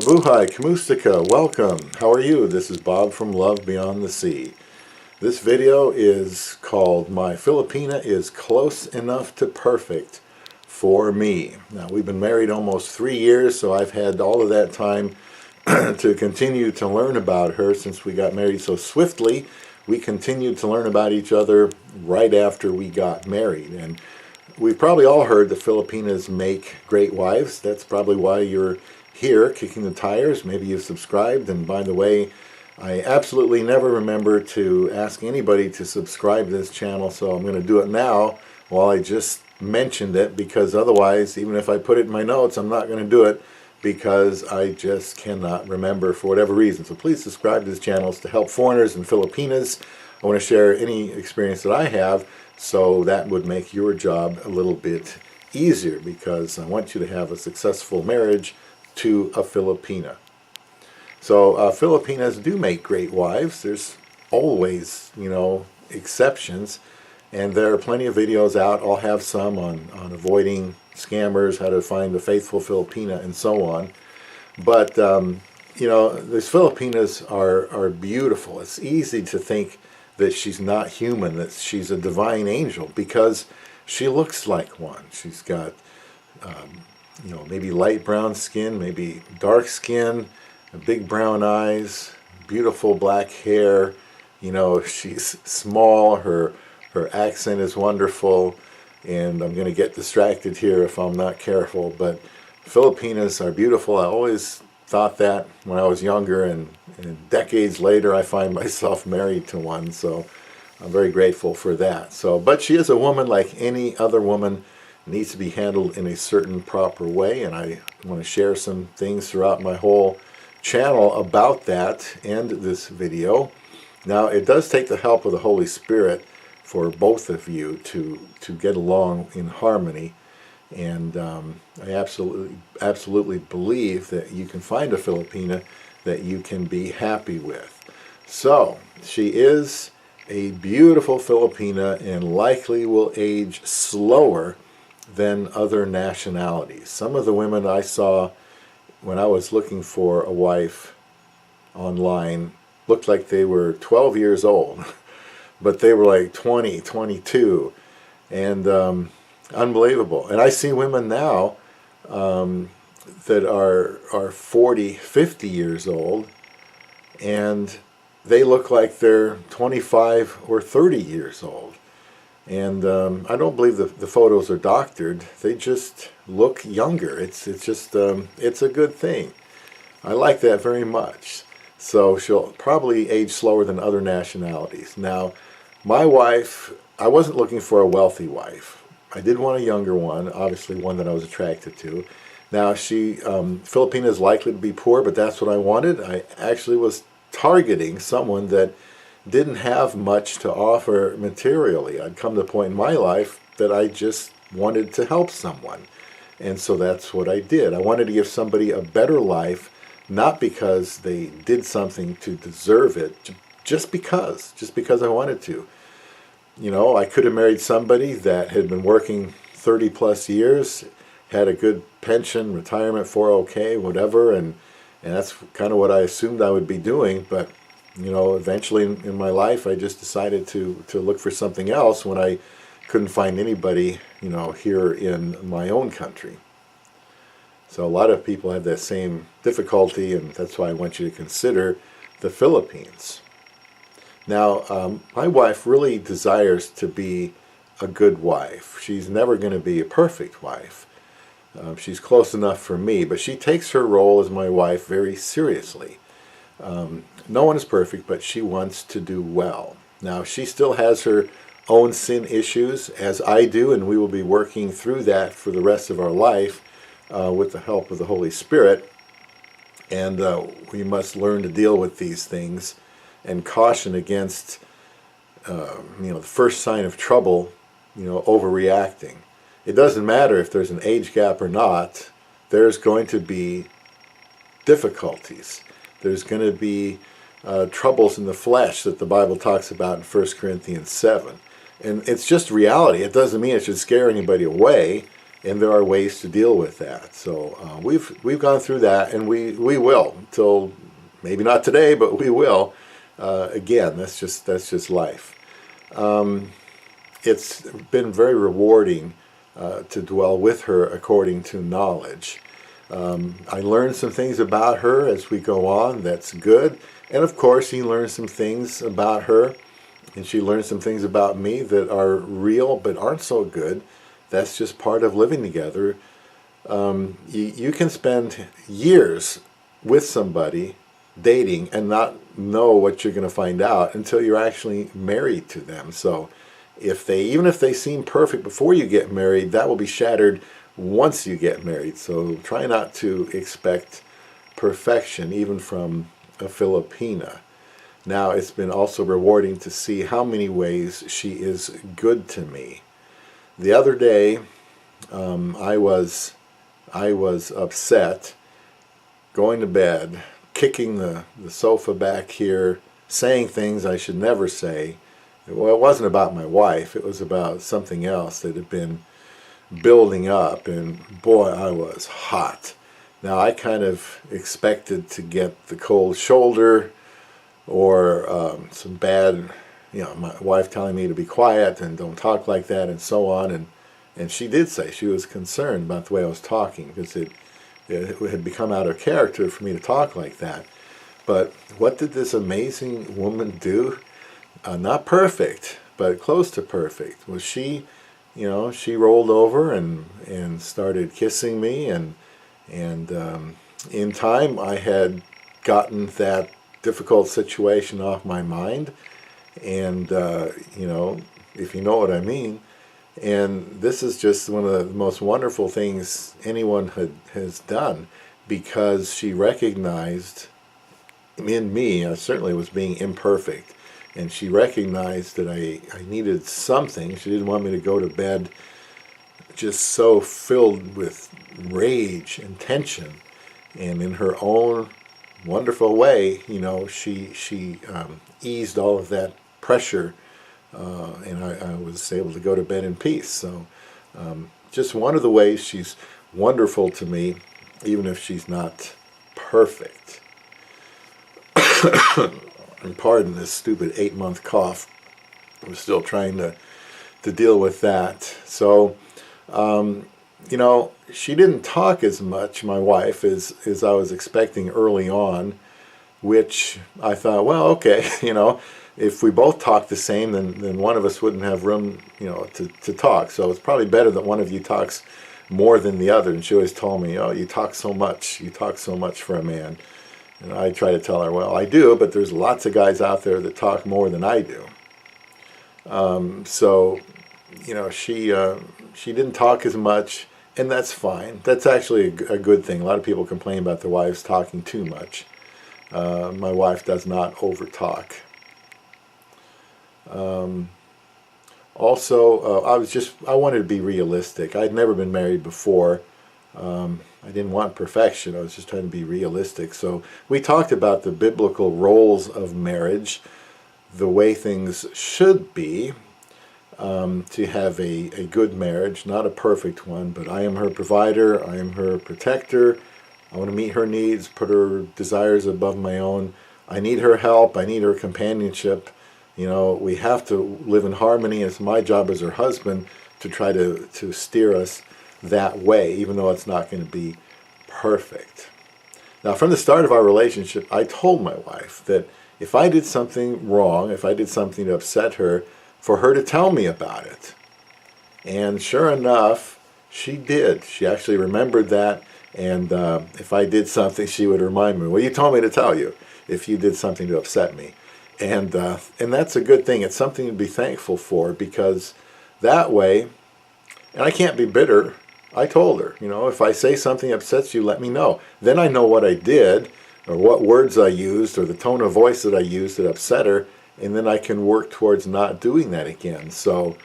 Mabuhay, Kamustika, welcome. How are you? This is Bob from Love Beyond the Sea. This video is called My Filipina is Close Enough to Perfect for Me. Now, we've been married almost 3 years, so I've had all of that time to continue to learn about her since we got married so swiftly. We continued to learn about each other right after we got married. And we've probably all heard that Filipinas make great wives. That's probably why you're here kicking the tires. Maybe you've subscribed. And by the way, I absolutely never remember to ask anybody to subscribe to this channel, so I'm going to do it now while I just mentioned it, because otherwise, even if I put it in my notes, I'm not going to do it because I just cannot remember for whatever reason. So please subscribe to this channel. It's to help foreigners in Filipinas. I want to share any experience that I have, so that would make your job a little bit easier, because I want you to have a successful marriage to a Filipina. So Filipinas do make great wives. There's always, exceptions, and there are plenty of videos out. I'll have some on avoiding scammers, how to find a faithful Filipina, and so on. But these Filipinas are beautiful. It's easy to think that she's not human, that she's a divine angel, because she looks like one. She's got maybe light brown skin, maybe dark skin, big brown eyes, beautiful black hair. She's small, her accent is wonderful, and I'm going to get distracted here if I'm not careful, but Filipinas are beautiful. I always thought that when I was younger, and decades later I find myself married to one, so I'm very grateful for that. But she is a woman like any other woman, needs to be handled in a certain proper way, and I want to share some things throughout my whole channel about that and this video. Now, it does take the help of the Holy Spirit for both of you to get along in harmony, and I absolutely believe that you can find a Filipina that you can be happy with. So she is a beautiful Filipina and likely will age slower than other nationalities. Some of the women I saw when I was looking for a wife online looked like they were 12 years old, but they were like 20, 22, and unbelievable. And I see women now that are 40, 50 years old, and they look like they're 25 or 30 years old. And I don't believe the photos are doctored. They just look younger. It's a good thing. I like that very much. So she'll probably age slower than other nationalities. Now, my wife, I wasn't looking for a wealthy wife. I did want a younger one, obviously one that I was attracted to. Now, Filipina is likely to be poor, but that's what I wanted. I actually was targeting someone that didn't have much to offer materially. I'd come to a point in my life that I just wanted to help someone. And so that's what I did. I wanted to give somebody a better life, not because they did something to deserve it, just because I wanted to. I could have married somebody that had been working 30 plus years, had a good pension, retirement, 401k, whatever, and that's kind of what I assumed I would be doing. But eventually in my life, I just decided to look for something else when I couldn't find anybody, here in my own country. So a lot of people have that same difficulty, and that's why I want you to consider the Philippines. Now, my wife really desires to be a good wife. She's never going to be a perfect wife. She's close enough for me, but she takes her role as my wife very seriously. No one is perfect, but she wants to do well. Now, she still has her own sin issues, as I do, and we will be working through that for the rest of our life with the help of the Holy Spirit. And we must learn to deal with these things and caution against, the first sign of trouble, overreacting. It doesn't matter if there's an age gap or not. There's going to be difficulties. There's going to be troubles in the flesh that the Bible talks about in 1 Corinthians 7. And it's just reality. It doesn't mean it should scare anybody away. and there are ways to deal with that. So we've gone through that, and we will, till maybe not today, but we will. Again, that's just life. It's been very rewarding to dwell with her according to knowledge. I learned some things about her as we go on. That's good. And of course, he learns some things about her, and she learns some things about me that are real but aren't so good. That's just part of living together. You can spend years with somebody dating and not know what you're going to find out until you're actually married to them. So even if they seem perfect before you get married, that will be shattered once you get married. So try not to expect perfection, even from a Filipina. Now, it's been also rewarding to see how many ways she is good to me. The other day, I was upset, going to bed, kicking the sofa back here, saying things I should never say. Well, it wasn't about my wife. It was about something else that had been building up, and boy, I was hot. Now, I kind of expected to get the cold shoulder or some bad, my wife telling me to be quiet and don't talk like that and so on. And she did say she was concerned about the way I was talking, because it had become out of character for me to talk like that. But what did this amazing woman do? Not perfect, but close to perfect. Was she rolled over and started kissing me, and in time I had gotten that difficult situation off my mind, and if you know what I mean. And this is just one of the most wonderful things anyone has done, because she recognized in me, I certainly was being imperfect, and she recognized that I needed something. She didn't want me to go to bed just so filled with rage and tension. And in her own wonderful way, she eased all of that pressure, and I was able to go to bed in peace. So just one of the ways she's wonderful to me, even if she's not perfect. And pardon this stupid 8-month cough. I'm still trying to deal with that. So, she didn't talk as much, my wife, as I was expecting early on, which I thought, well, okay, if we both talk the same, then one of us wouldn't have room, to talk. So it's probably better that one of you talks more than the other. And she always told me, oh, you talk so much for a man. And I try to tell her, well, I do, but there's lots of guys out there that talk more than I do. So, she didn't talk as much, and that's fine. That's actually a good thing. A lot of people complain about their wives talking too much. My wife does not overtalk. Also, I wanted to be realistic. I'd never been married before. I didn't want perfection. I was just trying to be realistic. So we talked about the biblical roles of marriage, the way things should be, to have a good marriage, not a perfect one, but I am her provider, I am her protector. I want to meet her needs, put her desires above my own. I need her help, I need her companionship. We have to live in harmony. It's my job as her husband to try to steer us that way, even though it's not going to be perfect. Now, from the start of our relationship, I told my wife that if I did something wrong, if I did something to upset her, for her to tell me about it. And sure enough, she did. She actually remembered that, and if I did something, she would remind me, well, you told me to tell you if you did something to upset me. And that's a good thing. It's something to be thankful for, because that way, and I can't be bitter. I told her, if I say something upsets you, let me know. Then I know what I did, or what words I used, or the tone of voice that I used that upset her, and then I can work towards not doing that again. So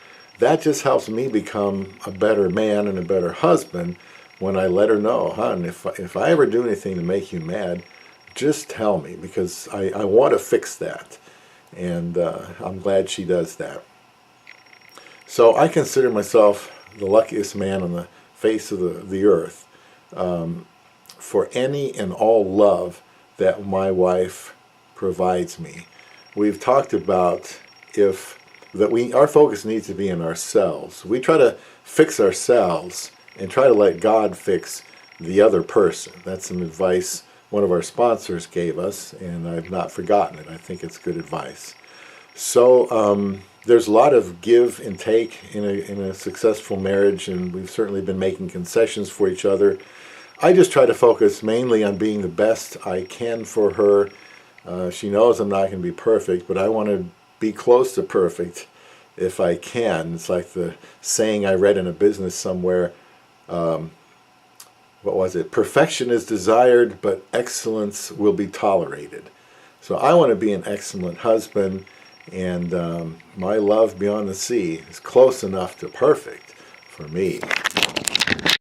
that just helps me become a better man and a better husband when I let her know, hon, if I ever do anything to make you mad, just tell me, because I want to fix that. And I'm glad she does that. So I consider myself the luckiest man on the face of the earth for any and all love that my wife provides me. We've talked about our focus needs to be in ourselves. We try to fix ourselves and try to let God fix the other person. That's some advice one of our sponsors gave us, and I've not forgotten it. I think it's good advice. So there's a lot of give and take in a successful marriage, and we've certainly been making concessions for each other. I just try to focus mainly on being the best I can for her. She knows I'm not going to be perfect, but I want to be close to perfect if I can. It's like the saying I read in a business somewhere. What was it? Perfection is desired, but excellence will be tolerated. So I want to be an excellent husband, and my love beyond the sea is close enough to perfect for me.